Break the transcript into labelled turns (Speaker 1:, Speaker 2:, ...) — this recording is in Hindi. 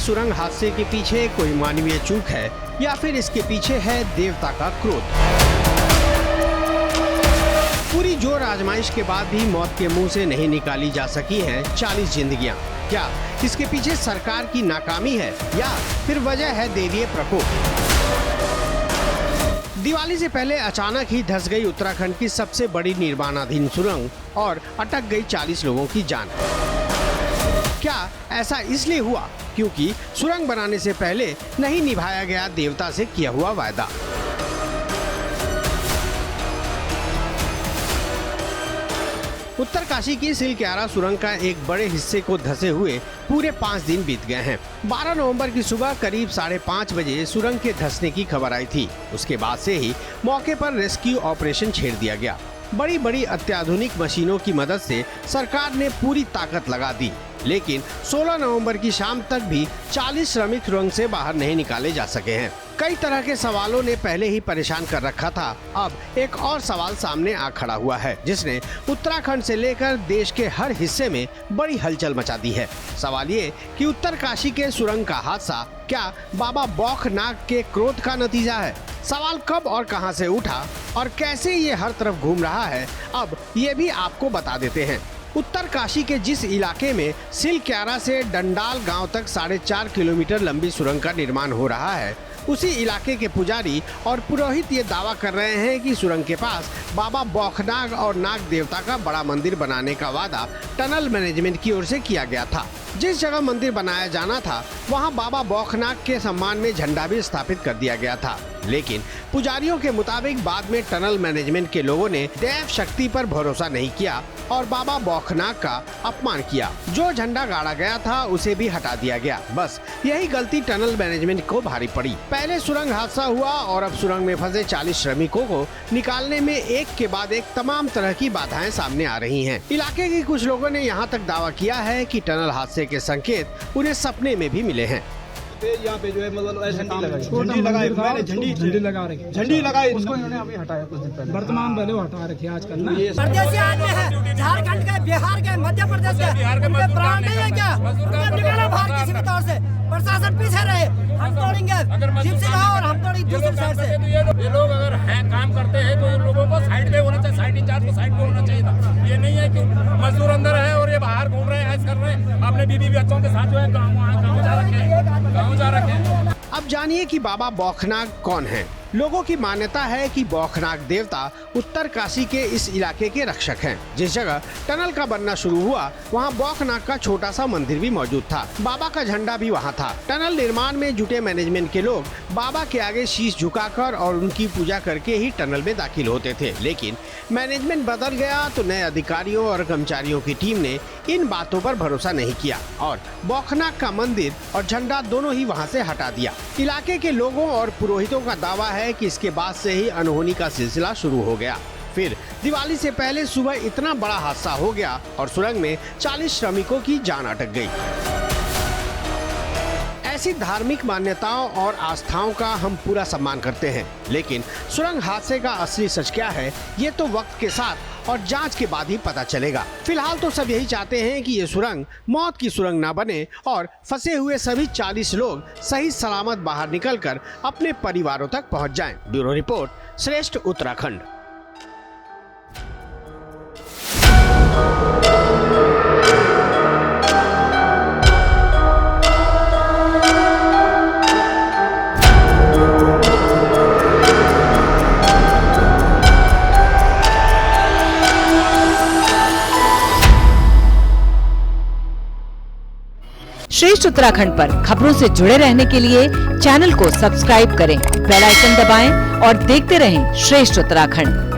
Speaker 1: सुरंग हादसे के पीछे कोई मानवीय चूक है या फिर इसके पीछे है देवता का क्रोध। पूरी जोर आजमाइश के बाद भी मौत के मुंह से नहीं निकाली जा सकी हैं 40 जिंदगियां। क्या इसके पीछे सरकार की नाकामी है या फिर वजह है दैवीय प्रकोप? दिवाली से पहले अचानक ही धंस गई उत्तराखंड की सबसे बड़ी निर्माणाधीन सुरंग और अटक गई 40 लोगों की जान। क्या ऐसा इसलिए हुआ क्योंकि सुरंग बनाने से पहले नहीं निभाया गया देवता से किया हुआ वायदा? उत्तरकाशी की सिलक्यारा सुरंग का एक बड़े हिस्से को धंसे हुए पूरे 5 दिन बीत गए हैं। 12 नवंबर की सुबह करीब 5:30 बजे सुरंग के धंसने की खबर आई थी। उसके बाद से ही मौके पर रेस्क्यू ऑपरेशन छेड़ दिया गया। बड़ी बड़ी अत्याधुनिक मशीनों की मदद से सरकार ने पूरी ताकत लगा दी, लेकिन 16 नवंबर की शाम तक भी 40 श्रमिक सुरंग से बाहर नहीं निकाले जा सके हैं। कई तरह के सवालों ने पहले ही परेशान कर रखा था। अब एक और सवाल सामने आ खड़ा हुआ है, जिसने उत्तराखंड से लेकर देश के हर हिस्से में बड़ी हलचल मचा दी है। सवाल ये कि उत्तरकाशी के सुरंग का हादसा क्या बाबा बौखनाग के क्रोध का नतीजा है? सवाल कब और कहां से उठा और कैसे ये हर तरफ घूम रहा है, अब ये भी आपको बता देते हैं। उत्तरकाशी के जिस इलाके में सिलक्यारा से डंडाल गांव तक 4.5 किलोमीटर लंबी सुरंग का निर्माण हो रहा है, उसी इलाके के पुजारी और पुरोहित ये दावा कर रहे हैं कि सुरंग के पास बाबा बौखनाग और नाग देवता का बड़ा मंदिर बनाने का वादा टनल मैनेजमेंट की ओर से किया गया था। जिस जगह मंदिर बनाया जाना था वहां बाबा बौखनाग के सम्मान में झंडा भी स्थापित कर दिया गया था, लेकिन पुजारियों के मुताबिक बाद में टनल मैनेजमेंट के लोगों ने दैव शक्ति पर भरोसा नहीं किया और बाबा बौखनाग का अपमान किया। जो झंडा गाड़ा गया था उसे भी हटा दिया गया। बस यही गलती टनल मैनेजमेंट को भारी पड़ी। पहले सुरंग हादसा हुआ और अब सुरंग में फंसे 40 श्रमिकों को निकालने में एक के बाद एक तमाम तरह की बाधाएं सामने आ रही हैं। इलाके के कुछ लोगों ने यहाँ तक दावा किया है कि टनल हादसे के संकेत उन्हें सपने में भी मिले हैं।
Speaker 2: यहाँ पे जो है मतलब झंडी लगाई, मैंने झंडी लगा रखी, झंडी लगाई, उसको इन्होंने अभी हटाया कुछ दिन पहले। वर्तमान पहले वो हटा रखी है आजकल ना।
Speaker 3: परदेसी आदमी है, झारखंड के, बिहार के, मध्य प्रदेश के, उनके प्राण नहीं है क्या? निकालो बाहर किसी भी तौर से। प्रशासन पीछे रहे, हम तोड़ेंगे जिप्सी का और हम तोड़ेंगे दूसरी साइड से।
Speaker 4: ये लोग अगर है काम करते हैं तो इन लोगों को साइड पे होना चाहिए, साइड इंचार्ज को साइड पे होना चाहिए था। ये नहीं है कि मजदूर अंदर है और ये बाहर घूम रहे हैं, ऐसे कर रहे हैं। अपने बीबी बच्चों के साथ जो है गाँव जा रखे हैं।
Speaker 1: अब जानिए कि बाबा बौखनाग कौन है। लोगों की मान्यता है कि बौखनाग देवता उत्तरकाशी के इस इलाके के रक्षक हैं। जिस जगह टनल का बनना शुरू हुआ वहां बौखनाग का छोटा सा मंदिर भी मौजूद था। बाबा का झंडा भी वहां था। टनल निर्माण में जुटे मैनेजमेंट के लोग बाबा के आगे शीश झुकाकर और उनकी पूजा करके ही टनल में दाखिल होते थे, लेकिन मैनेजमेंट बदल गया तो नए अधिकारियों और कर्मचारियों की टीम ने इन बातों पर भरोसा नहीं किया और बौखनाग का मंदिर और झंडा दोनों ही वहाँ से हटा दिया। इलाके के लोगों और पुरोहितों का दावा है कि इसके बाद से ही अनहोनी का सिलसिला शुरू हो गया। फिर दिवाली से पहले सुबह इतना बड़ा हादसा हो गया और सुरंग में 40 श्रमिकों की जान अटक गई। ऐसी धार्मिक मान्यताओं और आस्थाओं का हम पूरा सम्मान करते हैं, लेकिन सुरंग हादसे का असली सच क्या है ये तो वक्त के साथ और जांच के बाद ही पता चलेगा। फिलहाल तो सब यही चाहते हैं कि ये सुरंग मौत की सुरंग ना बने और फंसे हुए सभी 40 लोग सही सलामत बाहर निकलकर अपने परिवारों तक पहुंच जाएं। ब्यूरो रिपोर्ट, श्रेष्ठ उत्तराखंड।
Speaker 5: श्रेष्ठ उत्तराखंड पर खबरों से जुड़े रहने के लिए चैनल को सब्सक्राइब करें, बेल आइकन दबाएं और देखते रहें श्रेष्ठ उत्तराखंड।